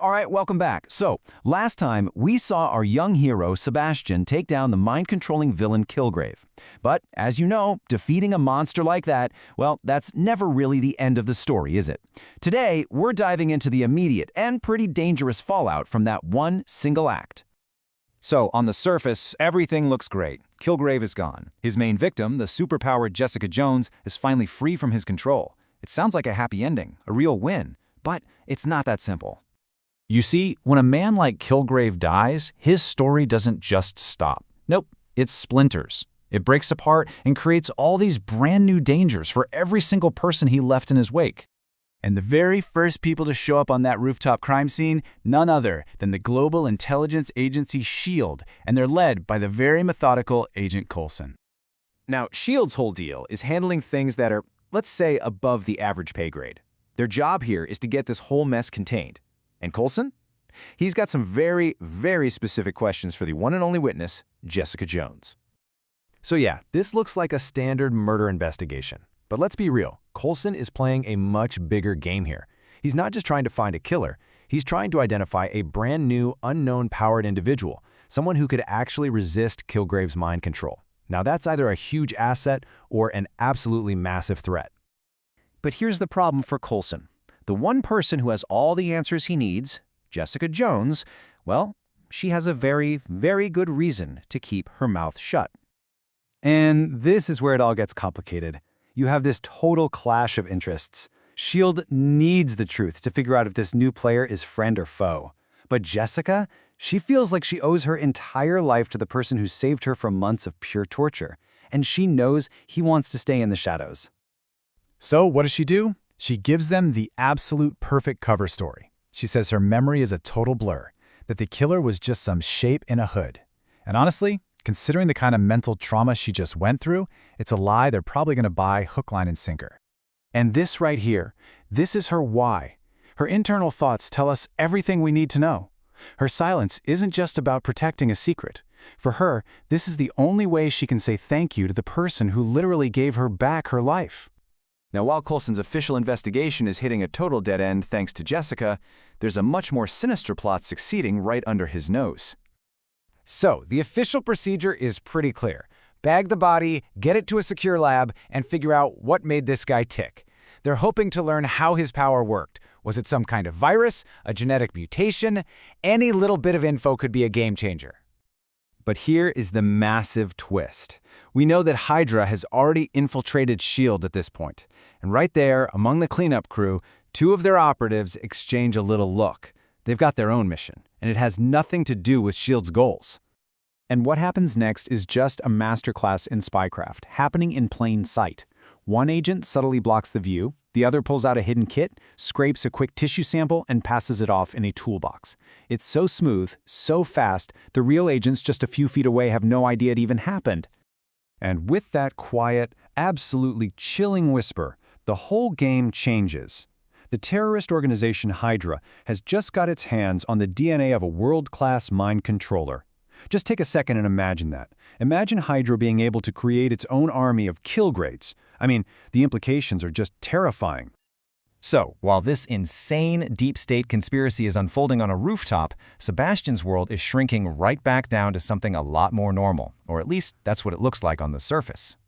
All right, welcome back. So, last time we saw our young hero, Sebastian, take down the mind-controlling villain Kilgrave. But, as you know, defeating a monster like that, well, that's never really the end of the story, is it? Today, we're diving into the immediate and pretty dangerous fallout from that one single act. So, on the surface, everything looks great. Kilgrave is gone. His main victim, the superpowered Jessica Jones, is finally free from his control. It sounds like a happy ending, a real win, but it's not that simple. You see, when a man like Kilgrave dies, his story doesn't just stop. Nope, it splinters. It breaks apart and creates all these brand new dangers for every single person he left in his wake. And the very first people to show up on that rooftop crime scene, none other than the global intelligence agency S.H.I.E.L.D, and they're led by the very methodical Agent Coulson. Now, S.H.I.E.L.D's whole deal is handling things that are, let's say, above the average pay grade. Their job here is to get this whole mess contained. And Coulson? He's got some very, very specific questions for the one and only witness, Jessica Jones. So yeah, this looks like a standard murder investigation. But let's be real, Coulson is playing a much bigger game here. He's not just trying to find a killer, he's trying to identify a brand new, unknown powered individual, someone who could actually resist Kilgrave's mind control. Now that's either a huge asset or an absolutely massive threat. But here's the problem for Coulson. The one person who has all the answers he needs, Jessica Jones, well, she has a very, very good reason to keep her mouth shut. And this is where it all gets complicated. You have this total clash of interests. S.H.I.E.L.D. needs the truth to figure out if this new player is friend or foe. But Jessica, she feels like she owes her entire life to the person who saved her from months of pure torture. And she knows he wants to stay in the shadows. So what does she do? She gives them the absolute perfect cover story. She says her memory is a total blur, that the killer was just some shape in a hood. And honestly, considering the kind of mental trauma she just went through, it's a lie they're probably going to buy hook, line, and sinker. And this right here, this is her why. Her internal thoughts tell us everything we need to know. Her silence isn't just about protecting a secret. For her, this is the only way she can say thank you to the person who literally gave her back her life. Now, while Coulson's official investigation is hitting a total dead end thanks to Jessica, there's a much more sinister plot succeeding right under his nose. So, the official procedure is pretty clear. Bag the body, get it to a secure lab, and figure out what made this guy tick. They're hoping to learn how his power worked. Was it some kind of virus, a genetic mutation? Any little bit of info could be a game changer. But here is the massive twist. We know that Hydra has already infiltrated S.H.I.E.L.D. at this point. And right there, among the cleanup crew, two of their operatives exchange a little look. They've got their own mission, and it has nothing to do with S.H.I.E.L.D.'s goals. And what happens next is just a masterclass in spycraft, happening in plain sight. One agent subtly blocks the view, the other pulls out a hidden kit, scrapes a quick tissue sample, and passes it off in a toolbox. It's so smooth, so fast, the real agents just a few feet away have no idea it even happened. And with that quiet, absolutely chilling whisper, the whole game changes. The terrorist organization Hydra has just got its hands on the DNA of a world-class mind controller. Just take a second and imagine that. Imagine Hydra being able to create its own army of Kilgraves. I mean, the implications are just terrifying. So, while this insane deep state conspiracy is unfolding on a rooftop, Sebastian's world is shrinking right back down to something a lot more normal, or at least that's what it looks like on the surface.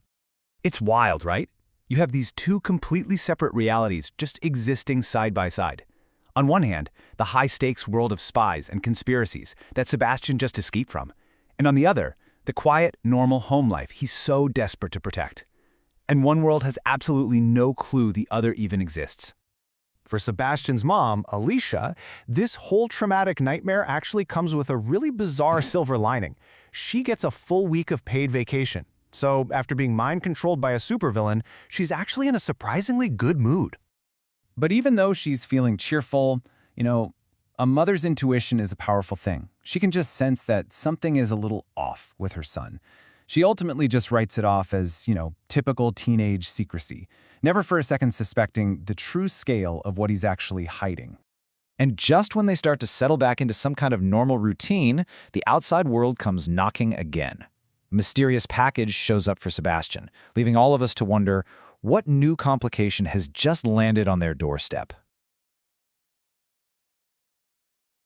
It's wild, right? You have these two completely separate realities just existing side by side. On one hand, the high-stakes world of spies and conspiracies that Sebastian just escaped from. And on the other, the quiet, normal home life he's so desperate to protect. And one world has absolutely no clue the other even exists. For Sebastian's mom, Alicia, this whole traumatic nightmare actually comes with a really bizarre silver lining. She gets a full week of paid vacation. So after being mind-controlled by a supervillain, she's actually in a surprisingly good mood. But even though she's feeling cheerful, a mother's intuition is a powerful thing. She can just sense that something is a little off with her son. She ultimately just writes it off as, typical teenage secrecy, never for a second suspecting the true scale of what he's actually hiding. And just when they start to settle back into some kind of normal routine, the outside world comes knocking again. A mysterious package shows up for Sebastian, leaving all of us to wonder, what new complication has just landed on their doorstep?